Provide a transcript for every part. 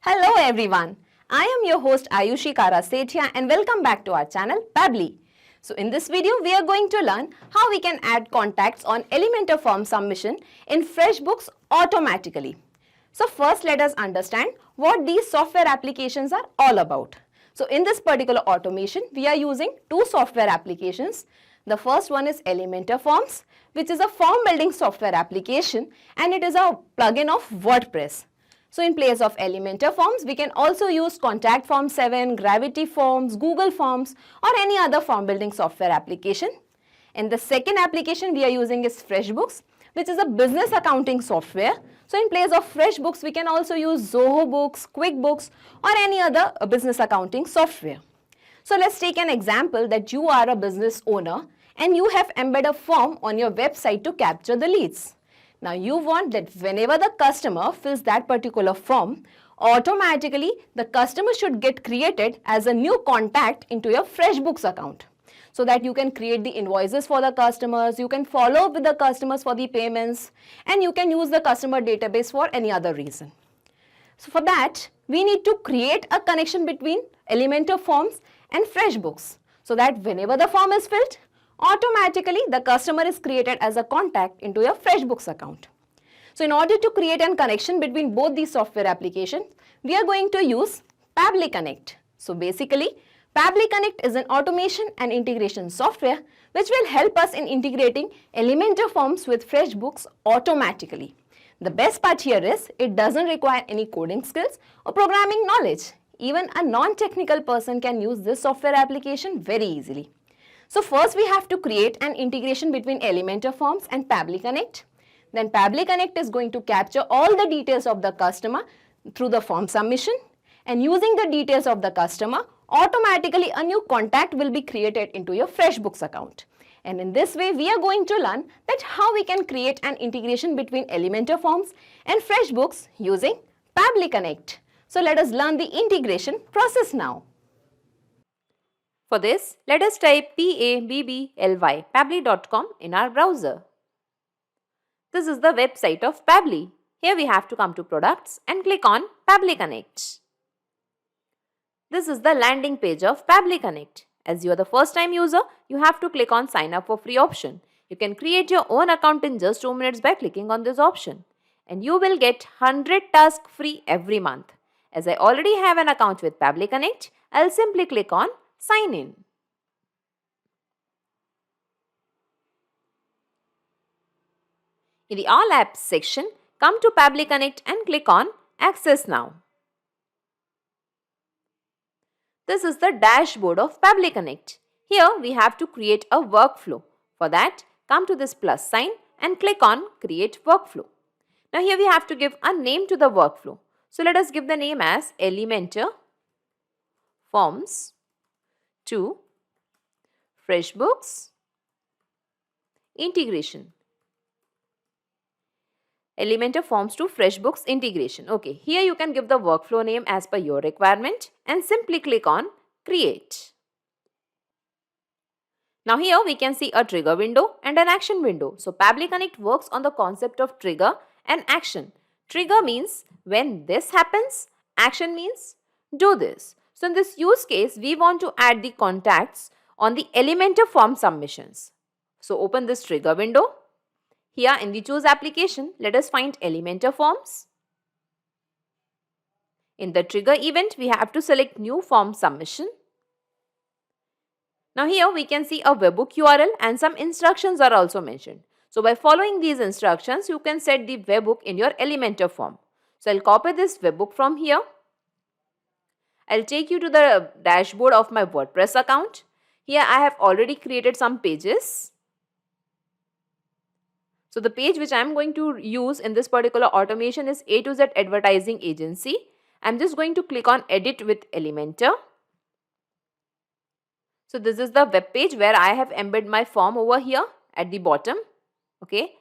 Hello everyone, I am your host Ayushi Karasetia and welcome back to our channel Pabbly. So in this video we are going to learn how we can add contacts on Elementor form submission in FreshBooks automatically. So first let us understand what these software applications are all about. So in this particular automation we are using two software applications. The first one is Elementor Forms, which is a form building software application and it is a plugin of WordPress. So in place of Elementor Forms, we can also use Contact Form 7, Gravity Forms, Google Forms or any other form building software application. And the second application we are using is FreshBooks, which is a business accounting software. So in place of FreshBooks, we can also use Zoho Books, QuickBooks or any other business accounting software. So let's take an example that you are a business owner and you have embedded a form on your website to capture the leads. Now you want that whenever the customer fills that particular form, automatically the customer should get created as a new contact into your FreshBooks account. So that you can create the invoices for the customers, you can follow up with the customers for the payments, and you can use the customer database for any other reason. So for that, we need to create a connection between Elementor Forms and FreshBooks so that whenever the form is filled, automatically the customer is created as a contact into your FreshBooks account. So in order to create a connection between both these software applications, we are going to use Pabbly Connect. So basically, Pabbly Connect is an automation and integration software which will help us in integrating Elementor Forms with FreshBooks automatically. The best part here is it doesn't require any coding skills or programming knowledge. Even a non-technical person can use this software application very easily. So first we have to create an integration between Elementor Forms and Pabbly Connect. Then Pabbly Connect is going to capture all the details of the customer through the form submission, and using the details of the customer, automatically a new contact will be created into your FreshBooks account. And in this way we are going to learn that how we can create an integration between Elementor Forms and FreshBooks using Pabbly Connect. So let us learn the integration process now. For this, let us type Pabbly, pabbly.com in our browser. This is the website of Pabbly. Here we have to come to Products and click on Pabbly Connect. This is the landing page of Pabbly Connect. As you are the first time user, you have to click on Sign Up for Free option. You can create your own account in just 2 minutes by clicking on this option. And you will get 100 tasks free every month. As I already have an account with Pabbly Connect, I'll simply click on Sign in. In the All Apps section, come to Pabbly Connect and click on Access Now. This is the dashboard of Pabbly Connect. Here we have to create a workflow. For that, come to this plus sign and click on Create Workflow. Now here we have to give a name to the workflow. So let us give the name as Elementor Forms to FreshBooks Integration. Elementor Forms to FreshBooks Integration. Okay, here you can give the workflow name as per your requirement and simply click on Create. Now here we can see a trigger window and an action window. So Pabbly Connect works on the concept of trigger and action. Trigger means when this happens, action means do this. So in this use case, we want to add the contacts on the Elementor form submissions. So open this trigger window. Here in the Choose application, let us find Elementor Forms. In the trigger event, we have to select new form submission. Now here we can see a webhook URL and some instructions are also mentioned. So by following these instructions, you can set the webhook in your Elementor form. So I'll copy this webhook from here. I'll take you to the dashboard of my WordPress account. Here I have already created some pages. So the page which I am going to use in this particular automation is A to Z Advertising Agency. I'm just going to click on Edit with Elementor. So this is the web page where I have embedded my form over here at the bottom. Okay.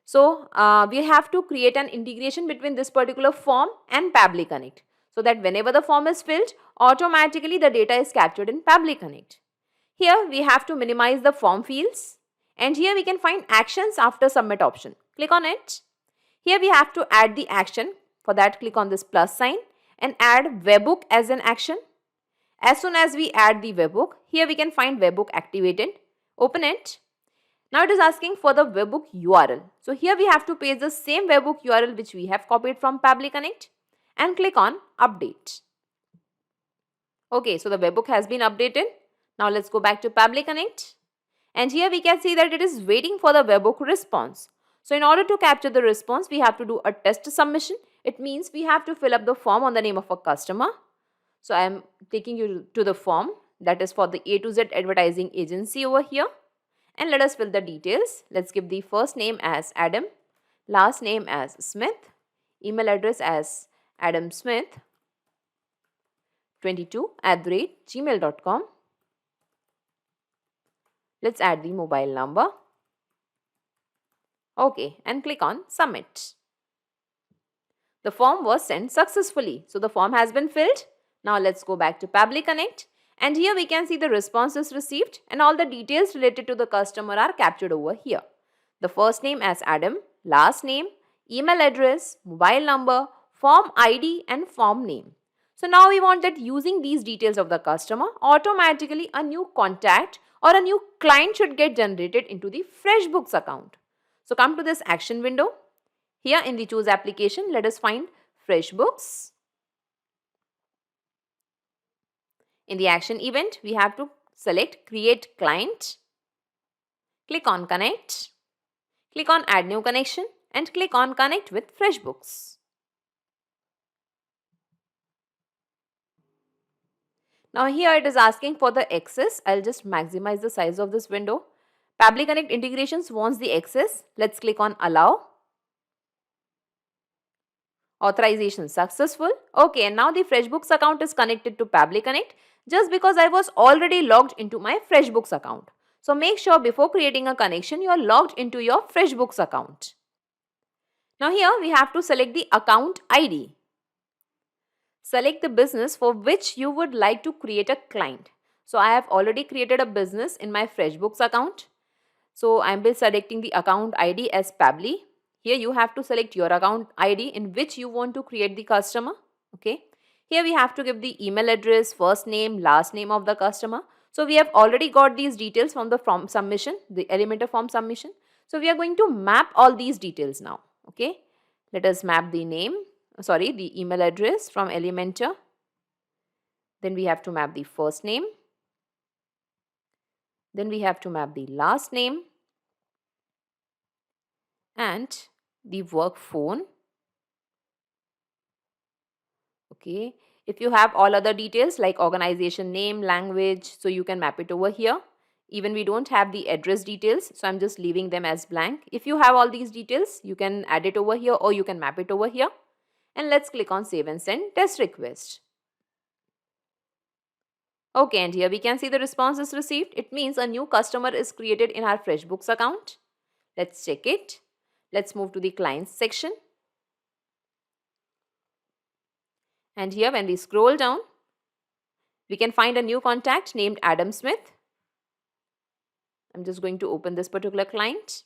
So we have to create an integration between this particular form and Pabbly Connect. So that whenever the form is filled, automatically the data is captured in Pabbly Connect. Here we have to minimize the form fields. And here we can find actions after submit option. Click on it. Here we have to add the action. For that, click on this plus sign and add webhook as an action. As soon as we add the webhook, here we can find webhook activated. Open it. Now it is asking for the webhook URL. So here we have to paste the same webhook URL which we have copied from Pabbly Connect and click on update. Okay, so the webhook has been updated. Now let's go back to Pabbly Connect. And here we can see that it is waiting for the webhook response. So in order to capture the response, we have to do a test submission. It means we have to fill up the form on the name of a customer. So I am taking you to the form that is for the A to Z advertising agency over here. And let us fill the details. Let's give the first name as Adam, last name as Smith, email address as adamsmith22@gmail.com. Let's add the mobile number. Okay, and click on submit. The form was sent successfully. So the form has been filled. Now let's go back to Pabbly Connect. And here we can see the responses received and all the details related to the customer are captured over here. The first name as Adam, last name, email address, mobile number, form ID and form name. So now we want that using these details of the customer, automatically a new contact or a new client should get generated into the FreshBooks account. So come to this action window. Here in the choose application, let us find FreshBooks. In the action event, we have to select create client. Click on connect. Click on add new connection and click on connect with FreshBooks. Now here it is asking for the access. I'll just maximize the size of this window. Pabbly Connect integrations wants the access. Let's click on allow. Authorization successful. Okay, and now the FreshBooks account is connected to Pabbly Connect just because I was already logged into my FreshBooks account. So make sure before creating a connection, you are logged into your FreshBooks account. Now here we have to select the account ID. Select the business for which you would like to create a client. So I have already created a business in my FreshBooks account. So I am selecting the account ID as Pabbly. Here you have to select your account ID in which you want to create the customer. Okay. Here we have to give the email address, first name, last name of the customer. So we have already got these details from the form submission, the Elementor form submission. So we are going to map all these details now. Okay. Let us map the the email address from Elementor. Then we have to map the first name. Then we have to map the last name and the work phone. Okay. If you have all other details like organization name, language, so you can map it over here. Even we don't have the address details, so I'm just leaving them as blank. If you have all these details, you can add it over here or you can map it over here. And let's click on save and send test request. Okay, and here we can see the responses received. It means a new customer is created in our FreshBooks account. Let's check it. Let's move to the clients section. And here when we scroll down, we can find a new contact named Adam Smith. I'm just going to open this particular client.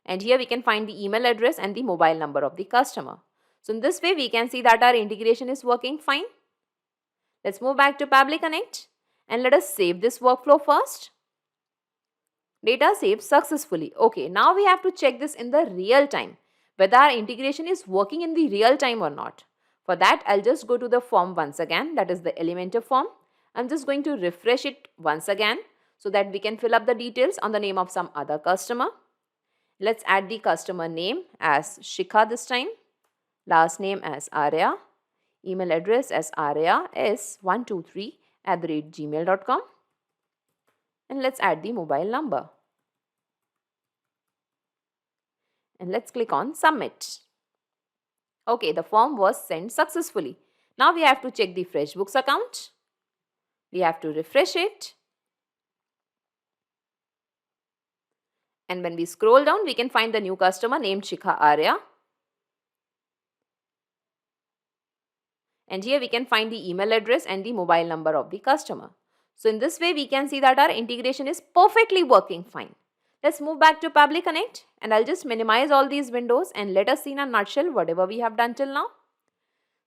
And here we can find the email address and the mobile number of the customer. So in this way, we can see that our integration is working fine. Let's move back to Pabbly Connect and let us save this workflow first. Data saved successfully. Okay, now we have to check this in the real time, whether our integration is working in the real time or not. For that, I'll just go to the form once again, that is the Elementor form. I'm just going to refresh it once again so that we can fill up the details on the name of some other customer. Let's add the customer name as Shikha this time, last name as Arya, email address as aryas123@gmail.com, and let's add the mobile number. And let's click on submit. Okay, the form was sent successfully. Now we have to check the FreshBooks account. We have to refresh it. And when we scroll down, we can find the new customer named Shikha Arya. And here we can find the email address and the mobile number of the customer. So in this way, we can see that our integration is perfectly working fine. Let's move back to Pabbly Connect and I'll just minimize all these windows and let us see in a nutshell whatever we have done till now.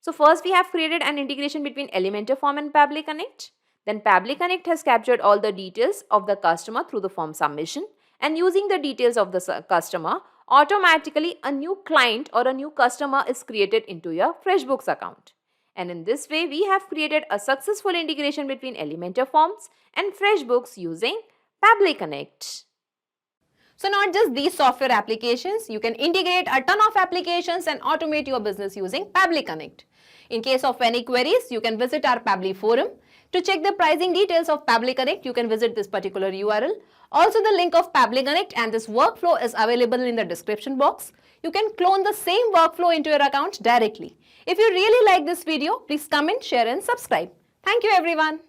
So first we have created an integration between Elementor form and Pabbly Connect. Then Pabbly Connect has captured all the details of the customer through the form submission, and using the details of the customer, automatically a new client or a new customer is created into your FreshBooks account. And in this way, we have created a successful integration between Elementor forms and FreshBooks using Pabbly Connect. So not just these software applications, you can integrate a ton of applications and automate your business using Pabbly Connect. In case of any queries, you can visit our Pabbly forum. To check the pricing details of Pabbly Connect, you can visit this particular URL. Also, the link of Pabbly Connect and this workflow is available in the description box. You can clone the same workflow into your account directly. If you really like this video, please comment, share and subscribe. Thank you everyone.